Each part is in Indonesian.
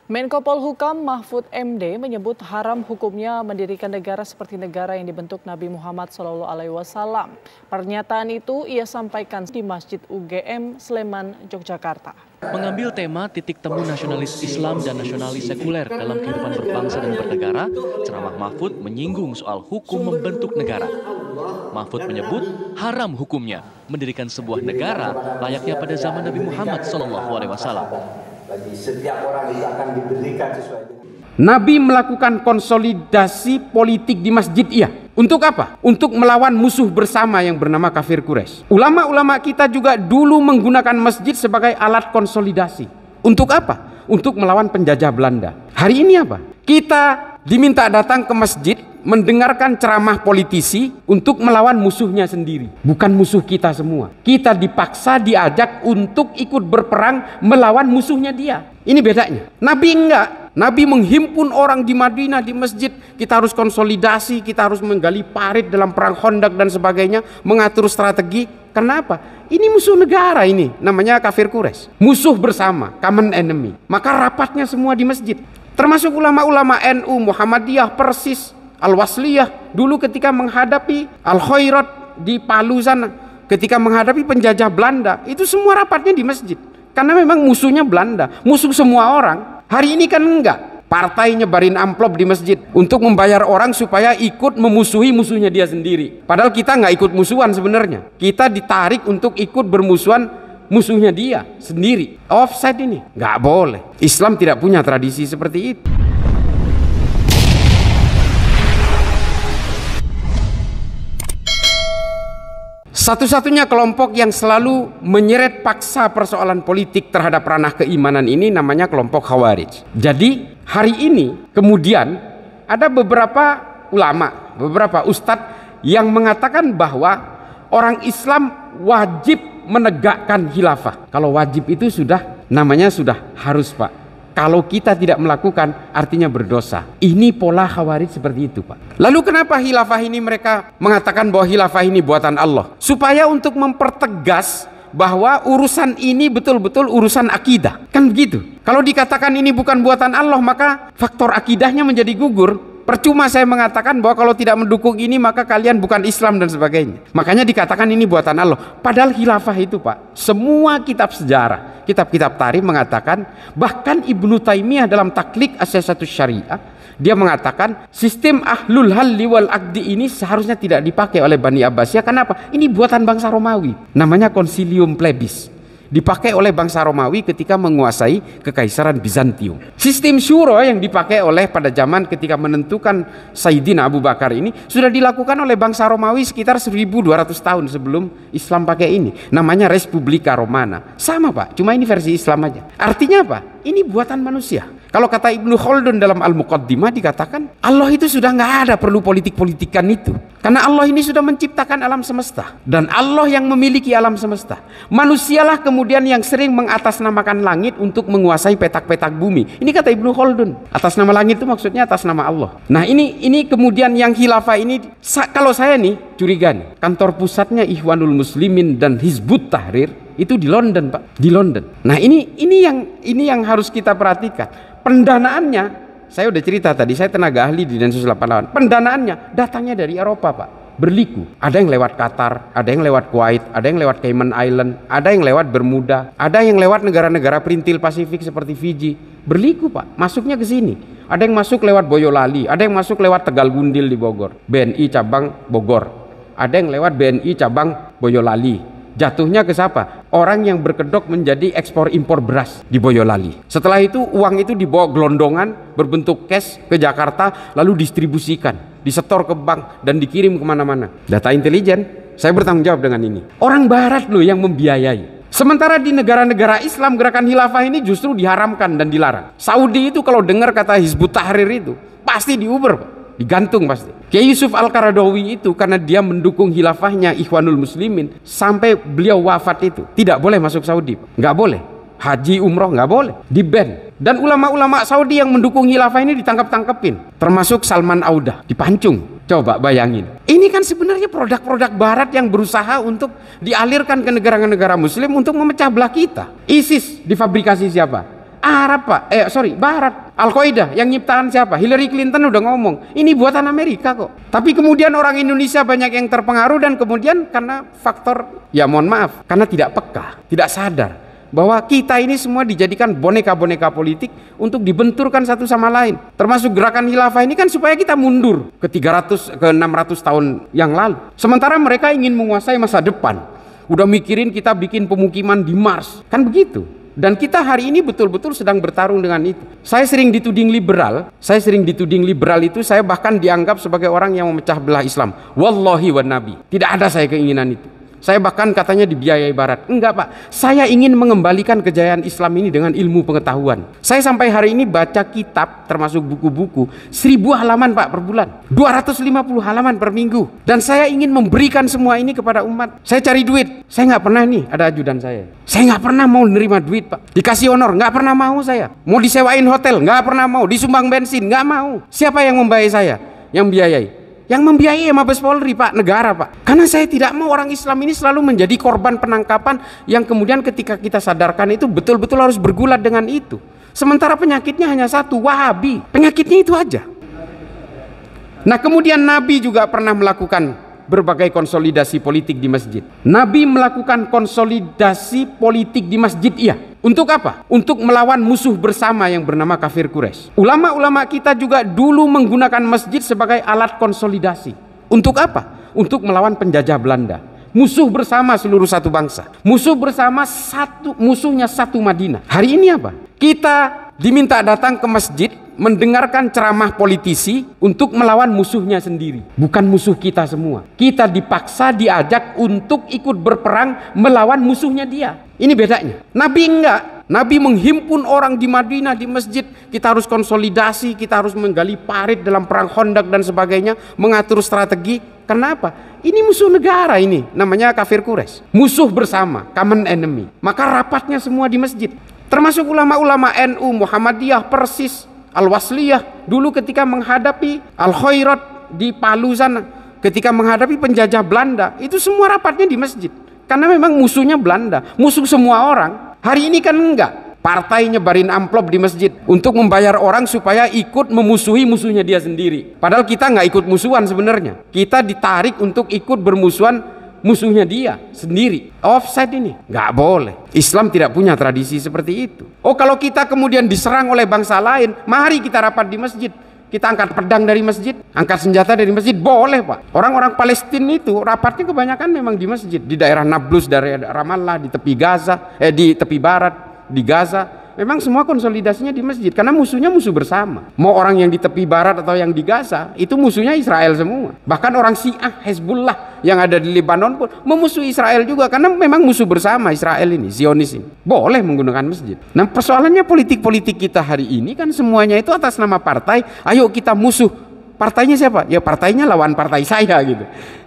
Menko Polhukam Mahfud MD menyebut haram hukumnya mendirikan negara seperti negara yang dibentuk Nabi Muhammad SAW. Pernyataan itu ia sampaikan di Masjid UGM Sleman, Yogyakarta. Mengambil tema titik temu nasionalis Islam dan nasionalis sekuler dalam kehidupan berbangsa dan bernegara, ceramah Mahfud menyinggung soal hukum membentuk negara. Mahfud menyebut haram hukumnya mendirikan sebuah negara layaknya pada zaman Nabi Muhammad SAW. Setiap orang itu akan diberikan sesuai dengan Nabi melakukan konsolidasi politik di masjid, iya. Untuk apa? Untuk melawan musuh bersama yang bernama kafir Quraisy. Ulama-ulama kita juga dulu menggunakan masjid sebagai alat konsolidasi. Untuk apa? Untuk melawan penjajah Belanda. Hari ini apa? Kita diminta datang ke masjid mendengarkan ceramah politisi untuk melawan musuhnya sendiri, bukan musuh kita semua. Kita dipaksa diajak untuk ikut berperang melawan musuhnya dia. Ini bedanya. Nabi enggak. Nabi menghimpun orang di Madinah di masjid. Kita harus konsolidasi, kita harus menggali parit dalam perang Khandaq dan sebagainya, mengatur strategi. Kenapa? Ini musuh negara ini, namanya kafir Quraisy. Musuh bersama, common enemy. Maka rapatnya semua di masjid. Termasuk ulama-ulama NU, Muhammadiyah, Persis, Al-Wasliyah, dulu ketika menghadapi Al-Khairat di Palu sana, ketika menghadapi penjajah Belanda, itu semua rapatnya di masjid. Karena memang musuhnya Belanda, musuh semua orang. Hari ini kan enggak. Partai nyebarin amplop di masjid untuk membayar orang supaya ikut memusuhi musuhnya dia sendiri. Padahal kita nggak ikut musuhan sebenarnya. Kita ditarik untuk ikut bermusuhan musuhnya dia sendiri. Offside ini nggak boleh. Islam tidak punya tradisi seperti itu. Satu-satunya kelompok yang selalu menyeret paksa persoalan politik terhadap ranah keimanan ini namanya kelompok Khawarij. Jadi hari ini kemudian ada beberapa ulama, beberapa ustadz yang mengatakan bahwa orang Islam wajib menegakkan khilafah. Kalau wajib itu sudah namanya sudah harus, Pak. Kalau kita tidak melakukan artinya berdosa. Ini pola Khawarij seperti itu, Pak. Lalu kenapa khilafah ini mereka mengatakan bahwa khilafah ini buatan Allah? Supaya untuk mempertegas bahwa urusan ini betul-betul urusan akidah. Kan begitu. Kalau dikatakan ini bukan buatan Allah, maka faktor akidahnya menjadi gugur. Percuma saya mengatakan bahwa kalau tidak mendukung ini maka kalian bukan Islam dan sebagainya. Makanya dikatakan ini buatan Allah. Padahal khilafah itu, Pak, semua kitab sejarah, kitab-kitab tarikh mengatakan, bahkan Ibnu Taimiyah dalam Taklid As-Siyasatus Syariah, dia mengatakan sistem ahlul halli wal aqdi ini seharusnya tidak dipakai oleh Bani Abbasiyah. Kenapa? Ini buatan bangsa Romawi. Namanya Concilium Plebis. Dipakai oleh bangsa Romawi ketika menguasai kekaisaran Bizantium. Sistem syuro yang dipakai oleh pada zaman ketika menentukan Sayyidina Abu Bakar ini sudah dilakukan oleh bangsa Romawi sekitar 1200 tahun sebelum Islam pakai ini. Namanya Respublika Romana. Sama, Pak, cuma ini versi Islam aja. Artinya apa? Ini buatan manusia. Kalau kata Ibnu Khaldun dalam Al-Muqaddimah dikatakan Allah itu sudah nggak ada perlu politik-politikan itu. Karena Allah ini sudah menciptakan alam semesta. Dan Allah yang memiliki alam semesta. Manusialah kemudian yang sering mengatasnamakan langit untuk menguasai petak-petak bumi. Ini kata Ibnu Khaldun. Atas nama langit itu maksudnya atas nama Allah. Nah ini kemudian yang khilafah ini, kalau saya nih curiga nih, kantor pusatnya Ikhwanul Muslimin dan Hizbut Tahrir itu di London, Pak, di London. Nah ini yang harus kita perhatikan. Pendanaannya, saya udah cerita tadi, saya tenaga ahli di Densus 88. Pendanaannya datangnya dari Eropa, Pak, berliku. Ada yang lewat Qatar, ada yang lewat Kuwait, ada yang lewat Cayman Island, ada yang lewat Bermuda, ada yang lewat negara-negara perintil Pasifik seperti Fiji. Berliku, Pak, masuknya ke sini. Ada yang masuk lewat Boyolali, ada yang masuk lewat Tegal Gundil di Bogor, BNI cabang Bogor. Ada yang lewat BNI cabang Boyolali. Jatuhnya ke siapa? Orang yang berkedok menjadi ekspor impor beras di Boyolali. Setelah itu uang itu dibawa gelondongan berbentuk cash ke Jakarta, lalu distribusikan, disetor ke bank dan dikirim kemana-mana. Data intelijen, saya bertanggung jawab dengan ini. Orang Barat loh yang membiayai. Sementara di negara-negara Islam gerakan khilafah ini justru diharamkan dan dilarang. Saudi itu kalau dengar kata Hizbut Tahrir itu pasti diuber, Pak. Digantung pasti. Kiai Yusuf Al-Qaradawi itu karena dia mendukung khilafahnya Ikhwanul Muslimin sampai beliau wafat itu tidak boleh masuk Saudi, nggak boleh. Haji umroh nggak boleh, di-ban. Dan ulama-ulama Saudi yang mendukung khilafah ini ditangkap-tangkepin, termasuk Salman Audah, dipancung. Coba bayangin. Ini kan sebenarnya produk-produk Barat yang berusaha untuk dialirkan ke negara-negara Muslim untuk memecah belah kita. ISIS difabrikasi siapa? Arab Pak, Barat. Al-Qaeda yang nyiptakan siapa? Hillary Clinton udah ngomong, ini buatan Amerika kok. Tapi kemudian orang Indonesia banyak yang terpengaruh dan kemudian karena faktor, ya mohon maaf, karena tidak peka, tidak sadar bahwa kita ini semua dijadikan boneka-boneka politik untuk dibenturkan satu sama lain. Termasuk gerakan khilafah ini kan supaya kita mundur ke 300 ke 600 tahun yang lalu. Sementara mereka ingin menguasai masa depan. Udah mikirin kita bikin pemukiman di Mars. Kan begitu. Dan kita hari ini betul-betul sedang bertarung dengan itu. Saya sering dituding liberal itu saya bahkan dianggap sebagai orang yang memecah belah Islam. Wallahi wa nabi. Tidak ada saya keinginan itu. Saya bahkan katanya dibiayai Barat. Enggak Pak, saya ingin mengembalikan kejayaan Islam ini dengan ilmu pengetahuan. Saya sampai hari ini baca kitab termasuk buku-buku 1000 halaman Pak per bulan, 250 halaman per minggu. Dan saya ingin memberikan semua ini kepada umat. Saya cari duit, saya nggak pernah nih ada ajudan saya nggak pernah mau nerima duit Pak. Dikasih honor, nggak pernah mau saya. Mau disewain hotel, nggak pernah mau. Disumbang bensin, nggak mau. Siapa yang membayar saya? Yang biayai? Yang membiayai Mabes Polri Pak, negara Pak. Karena saya tidak mau orang Islam ini selalu menjadi korban penangkapan yang kemudian ketika kita sadarkan itu betul-betul harus bergulat dengan itu. Sementara penyakitnya hanya satu, Wahabi. Penyakitnya itu aja. Nah kemudian Nabi juga pernah melakukan berbagai konsolidasi politik di masjid. Nabi melakukan konsolidasi politik di masjid, iya. Untuk apa? Untuk melawan musuh bersama yang bernama kafir Quraisy. Ulama-ulama kita juga dulu menggunakan masjid sebagai alat konsolidasi. Untuk apa? Untuk melawan penjajah Belanda. Musuh bersama seluruh satu bangsa. Musuh bersama musuhnya satu Madinah. Hari ini apa? Kita diminta datang ke masjid mendengarkan ceramah politisi untuk melawan musuhnya sendiri, bukan musuh kita semua. Kita dipaksa diajak untuk ikut berperang melawan musuhnya dia. Ini bedanya. Nabi enggak. Nabi menghimpun orang di Madinah di masjid. Kita harus konsolidasi, kita harus menggali parit dalam perang Khandaq dan sebagainya, mengatur strategi. Karena apa? Ini musuh negara ini, namanya kafir Quraisy. Musuh bersama, common enemy. Maka rapatnya semua di masjid. Termasuk ulama-ulama NU, Muhammadiyah, Persis, Al-Wasliyah dulu ketika menghadapi Al-Khairat di Palu sana, ketika menghadapi penjajah Belanda, itu semua rapatnya di masjid. Karena memang musuhnya Belanda, musuh semua orang. Hari ini kan enggak. Partai nyebarin amplop di masjid untuk membayar orang supaya ikut memusuhi musuhnya dia sendiri. Padahal kita nggak ikut musuhan sebenarnya. Kita ditarik untuk ikut bermusuhan musuhnya dia sendiri. Offside ini nggak boleh. Islam tidak punya tradisi seperti itu. Oh, kalau kita kemudian diserang oleh bangsa lain, mari kita rapat di masjid. Kita angkat pedang dari masjid, angkat senjata dari masjid, boleh Pak. Orang-orang Palestina itu rapatnya kebanyakan memang di masjid, di daerah Nablus, dari Ramallah, di tepi Gaza, di tepi barat, di Gaza. Memang semua konsolidasinya di masjid, karena musuhnya musuh bersama. Mau orang yang di tepi barat atau yang di Gaza, itu musuhnya Israel semua. Bahkan orang Syiah, Hezbollah yang ada di Lebanon pun memusuhi Israel juga, karena memang musuh bersama Israel ini, Zionis ini. Boleh menggunakan masjid. Nah persoalannya politik-politik kita hari ini kan semuanya itu atas nama partai. Ayo kita musuh. Partainya siapa? Ya partainya lawan partai saya gitu.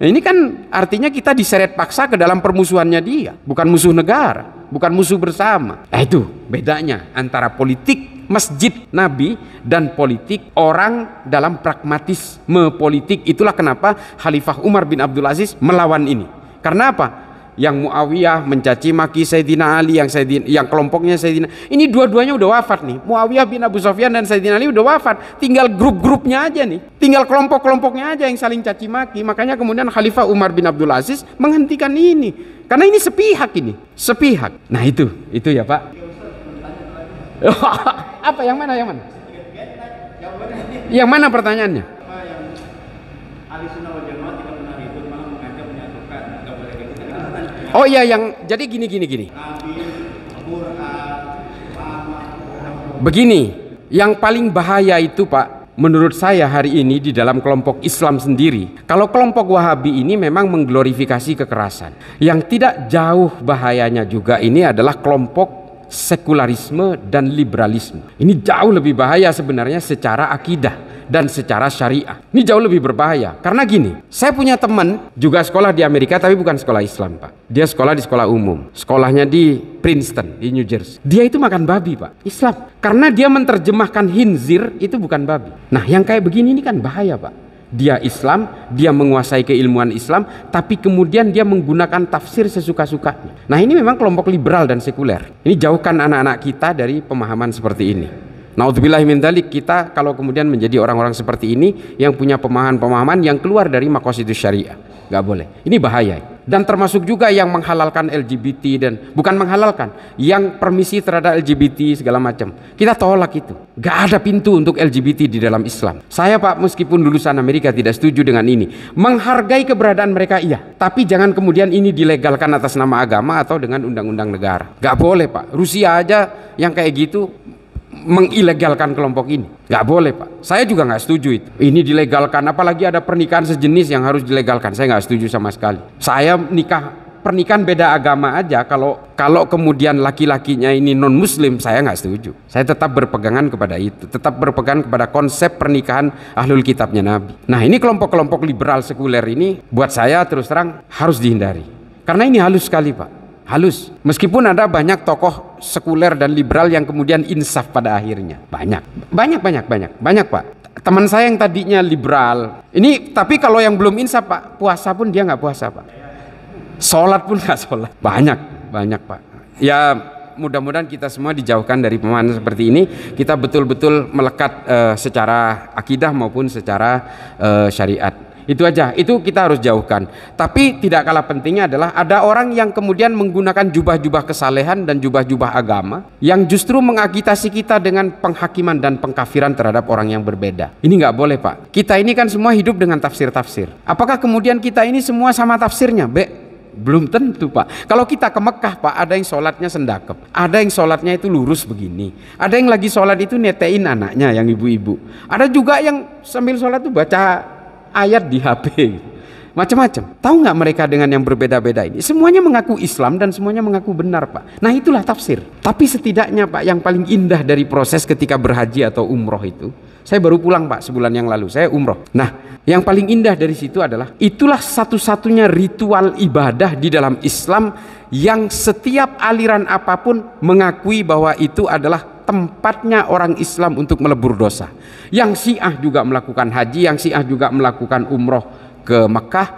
Nah, ini kan artinya kita diseret paksa ke dalam permusuhannya dia, bukan musuh negara, bukan musuh bersama. Nah, itu bedanya antara politik masjid Nabi dan politik orang dalam pragmatisme politik. Itulah kenapa Khalifah Umar bin Abdul Aziz melawan ini. Karena apa? Yang Muawiyah mencaci maki Sayyidina Ali, yang kelompoknya Sayyidina, ini dua-duanya udah wafat nih. Muawiyah bin Abu Sufyan dan Sayyidina Ali udah wafat, tinggal grup-grupnya aja nih, tinggal kelompok-kelompoknya aja yang saling caci maki. Makanya kemudian Khalifah Umar bin Abdul Aziz menghentikan ini, karena ini sepihak ini, sepihak. Nah itu ya Pak. Apa yang mana? Yang mana pertanyaannya? Oh iya, yang jadi gini. Begini, yang paling bahaya itu Pak, menurut saya hari ini di dalam kelompok Islam sendiri. Kalau kelompok Wahabi ini memang mengglorifikasi kekerasan. Yang tidak jauh bahayanya juga ini adalah kelompok sekularisme dan liberalisme. Ini jauh lebih bahaya sebenarnya secara akidah dan secara syariah. Ini jauh lebih berbahaya. Karena gini, saya punya teman juga sekolah di Amerika tapi bukan sekolah Islam Pak. Dia sekolah di sekolah umum. Sekolahnya di Princeton, di New Jersey. Dia itu makan babi Pak, Islam. Karena dia menerjemahkan khinzir itu bukan babi. Nah yang kayak begini ini kan bahaya Pak. dia Islam, dia menguasai keilmuan Islam, tapi kemudian dia menggunakan tafsir sesuka-sukanya. Nah, ini memang kelompok liberal dan sekuler. Ini jauhkan anak-anak kita dari pemahaman seperti ini. Naudzubillahi min dzalik, kita kalau kemudian menjadi orang-orang seperti ini yang punya pemahaman-pemahaman yang keluar dari maqasidus syariah, nggak boleh. Ini bahaya. Dan termasuk juga yang menghalalkan LGBT dan bukan menghalalkan, yang permisi terhadap LGBT segala macam. Kita tolak itu. Nggak ada pintu untuk LGBT di dalam Islam. Saya Pak, meskipun lulusan Amerika tidak setuju dengan ini. Menghargai keberadaan mereka iya, tapi jangan kemudian ini dilegalkan atas nama agama atau dengan undang-undang negara. Nggak boleh Pak. Rusia aja yang kayak gitu mengilegalkan kelompok ini, nggak boleh Pak. Saya juga nggak setuju itu. Ini dilegalkan, apalagi ada pernikahan sejenis yang harus dilegalkan. Saya nggak setuju sama sekali. Saya pernikahan beda agama aja. Kalau kemudian laki-lakinya ini non Muslim, saya nggak setuju. Saya tetap berpegangan kepada itu, tetap berpegang kepada konsep pernikahan ahlul kitabnya Nabi. Nah, ini kelompok-kelompok liberal sekuler ini buat saya terus terang harus dihindari. Karena ini halus sekali Pak. Halus. Meskipun ada banyak tokoh sekuler dan liberal yang kemudian insaf pada akhirnya. Banyak Pak. Teman saya yang tadinya liberal, ini tapi kalau yang belum insaf Pak, puasa pun dia nggak puasa Pak. Sholat pun nggak sholat. Banyak Pak. Ya mudah-mudahan kita semua dijauhkan dari pemahaman seperti ini. Kita betul-betul melekat secara akidah maupun secara syariat. Itu aja, itu kita harus jauhkan. Tapi tidak kalah pentingnya adalah ada orang yang kemudian menggunakan jubah-jubah kesalehan dan jubah-jubah agama yang justru mengagitasi kita dengan penghakiman dan pengkafiran terhadap orang yang berbeda. Ini nggak boleh Pak. Kita ini kan semua hidup dengan tafsir-tafsir. Apakah kemudian kita ini semua sama tafsirnya? Belum tentu Pak. Kalau kita ke Mekah Pak, ada yang sholatnya sendakep, ada yang sholatnya itu lurus begini, ada yang lagi sholat itu netein anaknya yang ibu-ibu, ada juga yang sambil sholat itu baca ayat di HP, macam-macam. Tahu nggak mereka dengan yang berbeda-beda ini? Semuanya mengaku Islam dan semuanya mengaku benar Pak. Nah, itulah tafsir. Tapi setidaknya Pak, yang paling indah dari proses ketika berhaji atau umroh itu, saya baru pulang Pak sebulan yang lalu, saya umroh. Nah, yang paling indah dari situ adalah itulah satu-satunya ritual ibadah di dalam Islam yang setiap aliran apapun mengakui bahwa itu adalah tempatnya orang Islam untuk melebur dosa. Yang Syiah juga melakukan haji, yang Syiah juga melakukan umroh ke Mekah,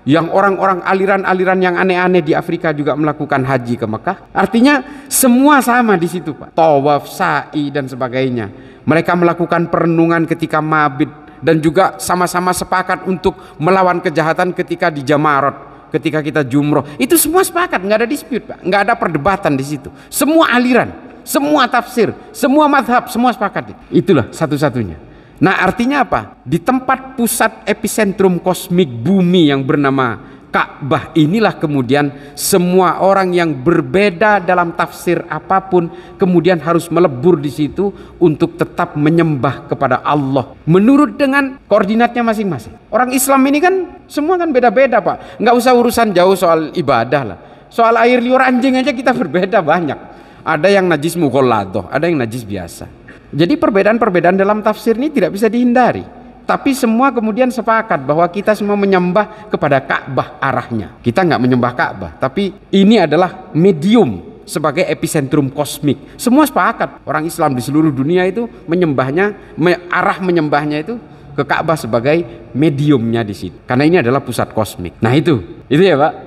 yang orang-orang aliran-aliran yang aneh-aneh di Afrika juga melakukan haji ke Mekah. Artinya semua sama di situ Pak. Tawaf, sa'i dan sebagainya. Mereka melakukan perenungan ketika mabit dan juga sama-sama sepakat untuk melawan kejahatan ketika di Jamarot, ketika kita jumroh. Itu semua sepakat, nggak ada dispute Pak, nggak ada perdebatan di situ. Semua aliran, semua tafsir, semua madhab, semua sepakat. Itulah satu-satunya. Nah, artinya apa? Di tempat pusat epicentrum kosmik bumi yang bernama Ka'bah inilah kemudian semua orang yang berbeda dalam tafsir apapun kemudian harus melebur di situ untuk tetap menyembah kepada Allah menurut dengan koordinatnya masing-masing. Orang Islam ini kan semua kan beda-beda Pak. Nggak usah urusan jauh soal ibadah lah. Soal air liur anjing aja kita berbeda banyak. Ada yang najis mughalladah, ada yang najis biasa. Jadi perbedaan-perbedaan dalam tafsir ini tidak bisa dihindari. Tapi semua kemudian sepakat bahwa kita semua menyembah kepada Ka'bah arahnya. Kita nggak menyembah Ka'bah, tapi ini adalah medium sebagai epicentrum kosmik. Semua sepakat. Orang Islam di seluruh dunia itu menyembahnya, arah menyembahnya itu ke Ka'bah sebagai mediumnya di situ. Karena ini adalah pusat kosmik. Nah itu ya Pak.